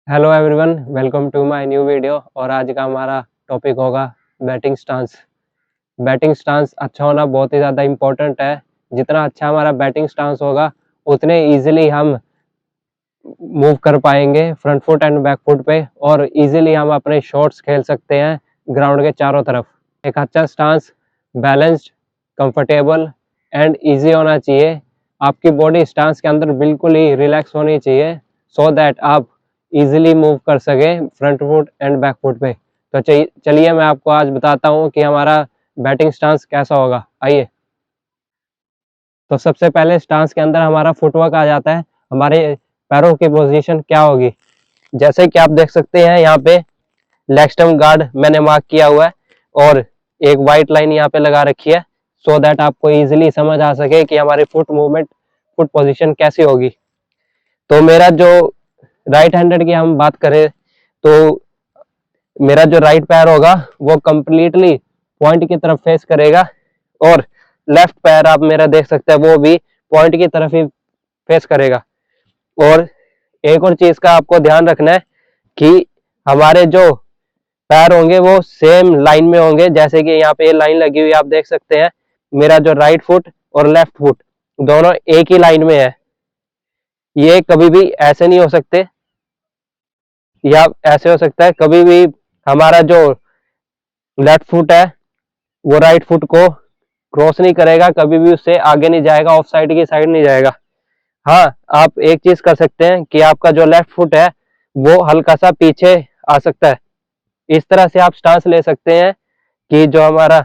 Hello everyone, welcome to my new video. और आज का हमारा टॉपिक होगा बैटिंग स्टांस। बैटिंग स्टांस अच्छा होना बहुत ही ज़्यादा इम्पोर्टेंट है। जितना अच्छा हमारा बैटिंग स्टांस होगा उतने इजीली हम मूव कर पाएंगे front foot and back foot पे, और इजीली हम अपने शॉट्स खेल सकते हैं ग्राउंड के चारों तरफ। एक अच्छा stance balanced, comfortable and easy होना चाहिए। आपकी बॉडी स्टांस के अंदर बिल्कुल ही रिलैक्स होनी चाहिए सो दैट आप इजीली मूव कर सके front foot and back foot पे। तो चलिए मैं आपको आज बताता हूँ कि हमारा बैटिंग स्टांस कैसा होगा। आइए। तो सबसे पहले स्टांस के अंदर हमारा फुटवर्क आ जाता है। हमारे पैरों की पोजीशन क्या होगी, जैसे कि आप देख सकते हैं यहाँ पे लेग स्टम्प गार्ड मैंने मार्क किया हुआ है और एक वाइट लाइन यहाँ पे लगा रखी है सो दैट आपको इजीली समझ आ सके कि हमारी फुट मूवमेंट, फुट पोजीशन कैसी होगी। तो मेरा जो राइट हैंडेड की हम बात करें तो मेरा जो राइट पैर होगा वो कंप्लीटली पॉइंट की तरफ फेस करेगा, और लेफ्ट पैर आप मेरा देख सकते हैं वो भी पॉइंट की तरफ ही फेस करेगा। और एक और चीज का आपको ध्यान रखना है कि हमारे जो पैर होंगे वो सेम लाइन में होंगे। जैसे कि यहाँ पे लाइन लगी हुई आप देख सकते हैं, मेरा जो राइट फुट और लेफ्ट फुट दोनों एक ही लाइन में है। ये कभी भी ऐसे नहीं हो सकते या ऐसे हो सकता है। कभी भी हमारा जो लेफ्ट फुट है वो राइट फुट को क्रॉस नहीं करेगा, कभी भी उससे आगे नहीं जाएगा, ऑफ साइड की साइड नहीं जाएगा। हाँ, आप एक चीज कर सकते हैं कि आपका जो लेफ्ट फुट है वो हल्का सा पीछे आ सकता है। इस तरह से आप स्टांस ले सकते हैं कि जो हमारा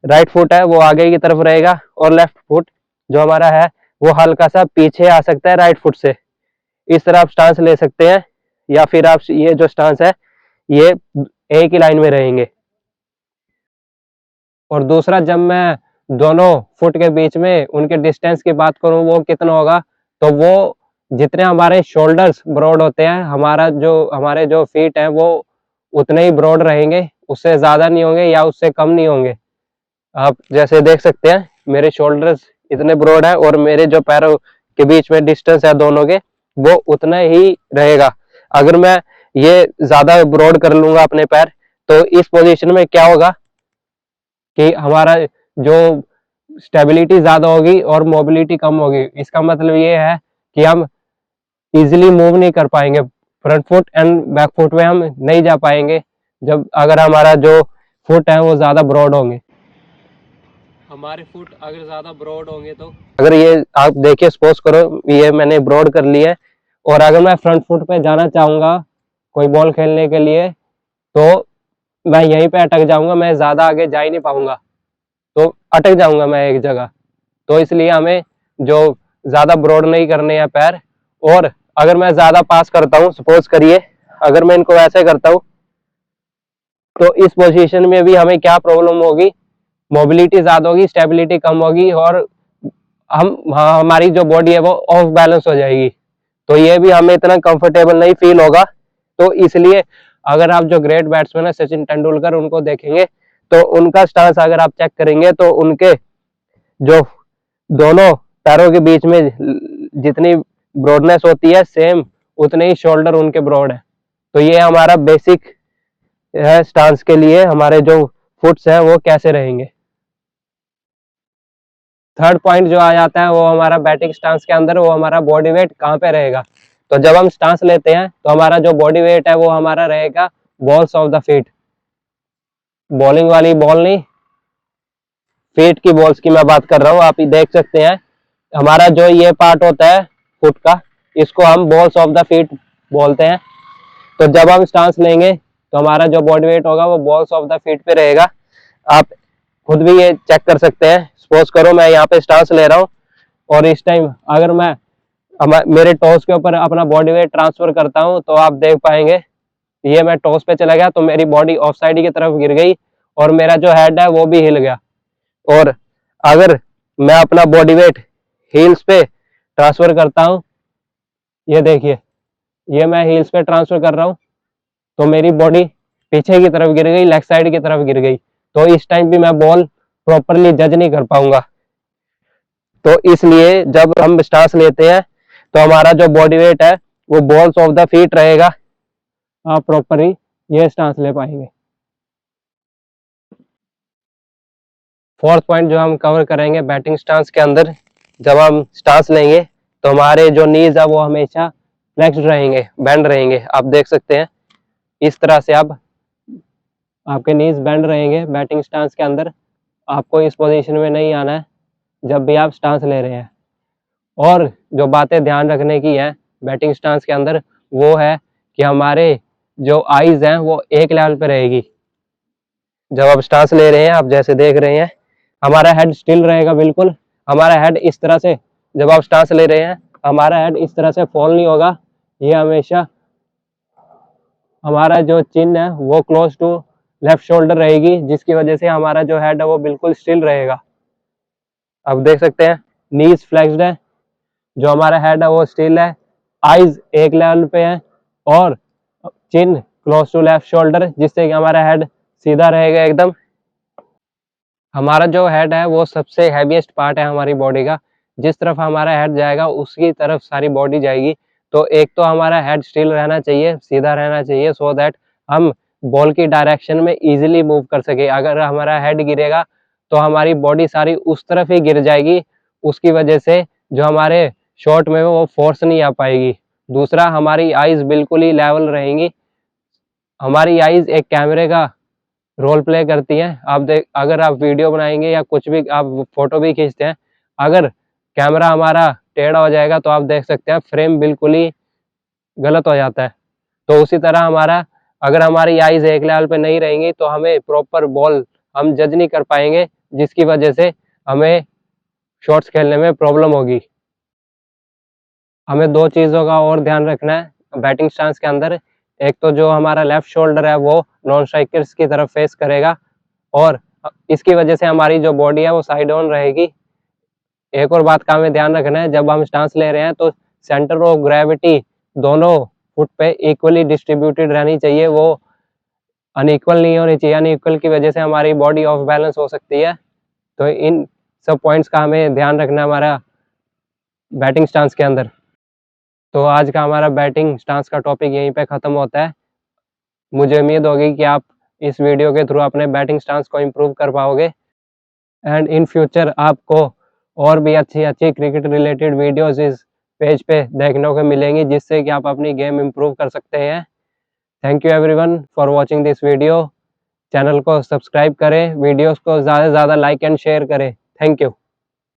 राइट फुट है वो आगे की तरफ रहेगा और लेफ्ट फुट जो हमारा है वो हल्का सा पीछे आ सकता है राइट फुट से। इस तरह आप स्टांस ले सकते हैं, या फिर आप ये जो स्टांस है ये एक ही लाइन में रहेंगे। और दूसरा, जब मैं दोनों फुट के बीच में उनके डिस्टेंस की बात करूं वो कितना होगा, तो वो जितने हमारे शोल्डर्स ब्रॉड होते हैं, हमारे जो फीट हैं वो उतने ही ब्रॉड रहेंगे, उससे ज्यादा नहीं होंगे या उससे कम नहीं होंगे। आप जैसे देख सकते हैं मेरे शोल्डर्स इतने ब्रॉड है और मेरे जो पैरों के बीच में डिस्टेंस है दोनों के वो उतना ही रहेगा। अगर मैं ये ज्यादा ब्रॉड कर लूंगा अपने पैर, तो इस पोजीशन में क्या होगा कि हमारा जो स्टेबिलिटी ज्यादा होगी और मोबिलिटी कम होगी। इसका मतलब ये है कि हम इजीली मूव नहीं कर पाएंगे, front foot and back foot में हम नहीं जा पाएंगे जब अगर हमारा जो फुट है वो ज्यादा ब्रॉड होंगे। हमारे फुट अगर ज्यादा ब्रॉड होंगे तो अगर ये आप देखिए, सपोज करो ये मैंने ब्रॉड कर लिया है और अगर मैं फ्रंट फुट पे जाना चाहूंगा कोई बॉल खेलने के लिए, तो मैं यहीं पे अटक जाऊंगा, मैं ज्यादा आगे जा ही नहीं पाऊंगा, तो अटक जाऊंगा मैं एक जगह। तो इसलिए हमें जो ज्यादा ब्रॉड नहीं करने हैं पैर। और अगर मैं ज्यादा पास करता हूँ, सपोज करिए अगर मैं इनको ऐसे करता हूँ, तो इस पोजीशन में भी हमें क्या प्रॉब्लम होगी, मोबिलिटी ज्यादा होगी, स्टेबिलिटी कम होगी, और हमारी जो बॉडी है वो ऑफ बैलेंस हो जाएगी। तो ये भी हमें इतना कंफर्टेबल नहीं फील होगा। तो इसलिए अगर आप जो ग्रेट बैट्समैन है सचिन तेंदुलकर उनको देखेंगे तो उनका स्टांस अगर आप चेक करेंगे तो उनके जो दोनों पैरों के बीच में जितनी ब्रॉडनेस होती है सेम उतने ही शोल्डर उनके ब्रॉड है। तो ये हमारा बेसिक है स्टांस के लिए हमारे जो फुट्स हैं वो कैसे रहेंगे। थर्ड पॉइंट जो आ जाता है वो हमारा बैटिंग स्टांस के अंदर, वो हमारा बॉडी वेट कहाँ पे रहेगा। तो जब हम स्टांस लेते हैं तो हमारा जो बॉडी वेट है वो हमारा रहेगा balls of the feet. Bowling वाली बॉल नहीं, फीट की बॉल्स की मैं बात कर रहा हूँ। आप देख सकते हैं हमारा जो ये पार्ट होता है फुट का, इसको हम बॉल्स ऑफ द फीट बोलते हैं। तो जब हम स्टांस लेंगे तो हमारा जो बॉडी वेट होगा वो बॉल्स ऑफ द फीट पे रहेगा। आप खुद भी ये चेक कर सकते हैं। सपोज करो मैं यहाँ पे स्टांस ले रहा हूँ और इस टाइम अगर मैं मेरे टॉस के ऊपर अपना बॉडी वेट ट्रांसफर करता हूँ तो आप देख पाएंगे ये मैं टॉस पे चला गया तो मेरी बॉडी ऑफ साइड की तरफ गिर गई और मेरा जो हेड है वो भी हिल गया। और अगर मैं अपना बॉडी वेट हील्स पे ट्रांसफर करता हूँ, ये देखिए ये मैं हील्स पे ट्रांसफर कर रहा हूँ तो मेरी बॉडी पीछे की तरफ गिर गई, लेग साइड की तरफ गिर गई। तो इस टाइम भी मैं बॉल प्रॉपरली जज नहीं कर पाऊंगा। तो इसलिए जब हम स्टांस लेते हैं तो हमारा जो बॉडी वेट है वो बॉल्स ऑफ द फीट रहेगा। आप प्रॉपर ही ये स्टांस ले पाएंगे। फोर्थ पॉइंट जो हम कवर करेंगे बैटिंग स्टांस के अंदर, जब हम स्टांस लेंगे तो हमारे जो नीज है वो हमेशा फ्लेक्स्ड रहेंगे, बेंड रहेंगे। आप देख सकते हैं इस तरह से आपके नीज बेंड रहेंगे बैटिंग स्टांस के अंदर। आपको इस पोजीशन में नहीं आना है जब भी आप स्टांस ले रहे हैं। और जो बातें ध्यान रखने की है बैटिंग स्टांस के अंदर वो है कि हमारे जो आईज हैं वो एक लेवल पे रहेगी। जब आप स्टांस ले रहे हैं, आप जैसे देख रहे हैं, हमारा हेड स्टिल रहेगा बिल्कुल। हमारा हेड इस तरह से, जब आप स्टांस ले रहे हैं हमारा हेड इस तरह से फॉल नहीं होगा। ये हमेशा हमारा जो चिन है वो क्लोज टू लेफ्ट शोल्डर रहेगी, जिसकी वजह से हमारा जो हेड है वो बिल्कुल स्टिल रहेगा। आप देख सकते हैं नीज फ्लेक्स्ड है, जो हमारा हेड है वो स्टिल है, आईज एक लेवल पे है और चिन क्लोज टू लेफ्ट शोल्डर, जिससे कि हमारा हेड सीधा रहेगा एकदम। हमारा जो हेड है वो सबसे हैवीएस्ट पार्ट है हमारी बॉडी का। जिस तरफ हमारा हेड जाएगा उसकी तरफ सारी बॉडी जाएगी। तो एक तो हमारा हेड स्टिल रहना चाहिए, सीधा रहना चाहिए, सो दैट हम बॉल की डायरेक्शन में इजीली मूव कर सके। अगर हमारा हेड गिरेगा तो हमारी बॉडी सारी उस तरफ ही गिर जाएगी, उसकी वजह से जो हमारे शॉट में वो फोर्स नहीं आ पाएगी। दूसरा, हमारी आईज बिल्कुल ही लेवल रहेंगी। हमारी आईज एक कैमरे का रोल प्ले करती हैं। अगर आप वीडियो बनाएंगे या कुछ भी आप फोटो भी खींचते हैं, अगर कैमरा हमारा टेढ़ा हो जाएगा तो आप देख सकते हैं फ्रेम बिल्कुल ही गलत हो जाता है। तो उसी तरह अगर हमारी आईज एक लेवल पे नहीं रहेंगी तो हमें प्रॉपर बॉल हम जज नहीं कर पाएंगे, जिसकी वजह से हमें शॉट्स खेलने में प्रॉब्लम होगी। हमें दो चीज़ों का और ध्यान रखना है बैटिंग स्टांस के अंदर। एक तो जो हमारा लेफ्ट शोल्डर है वो नॉन स्ट्राइकर्स की तरफ फेस करेगा और इसकी वजह से हमारी जो बॉडी है वो साइड ऑन रहेगी। एक और बात का हमें ध्यान रखना है, जब हम स्टांस ले रहे हैं तो सेंटर ऑफ ग्रेविटी दोनों फुट पे इक्वली डिस्ट्रीब्यूटेड रहनी चाहिए, वो अनइक्वल नहीं होनी चाहिए। अनइक्वल की वजह से हमारी बॉडी ऑफ बैलेंस हो सकती है। तो इन सब पॉइंट्स का हमें ध्यान रखना हमारा बैटिंग स्टांस के अंदर। तो आज का हमारा बैटिंग स्टांस का टॉपिक यहीं पे ख़त्म होता है। मुझे उम्मीद होगी कि आप इस वीडियो के थ्रू अपने बैटिंग स्टांस को इम्प्रूव कर पाओगे एंड इन फ्यूचर आपको और भी अच्छी अच्छी क्रिकेट रिलेटेड वीडियोस इस पेज पे देखने को मिलेंगी, जिससे कि आप अपनी गेम इम्प्रूव कर सकते हैं। Thank you everyone for watching this video. Channel को सब्सक्राइब करें, वीडियोस को ज़्यादा से ज़्यादा लाइक एंड शेयर करें। Thank you.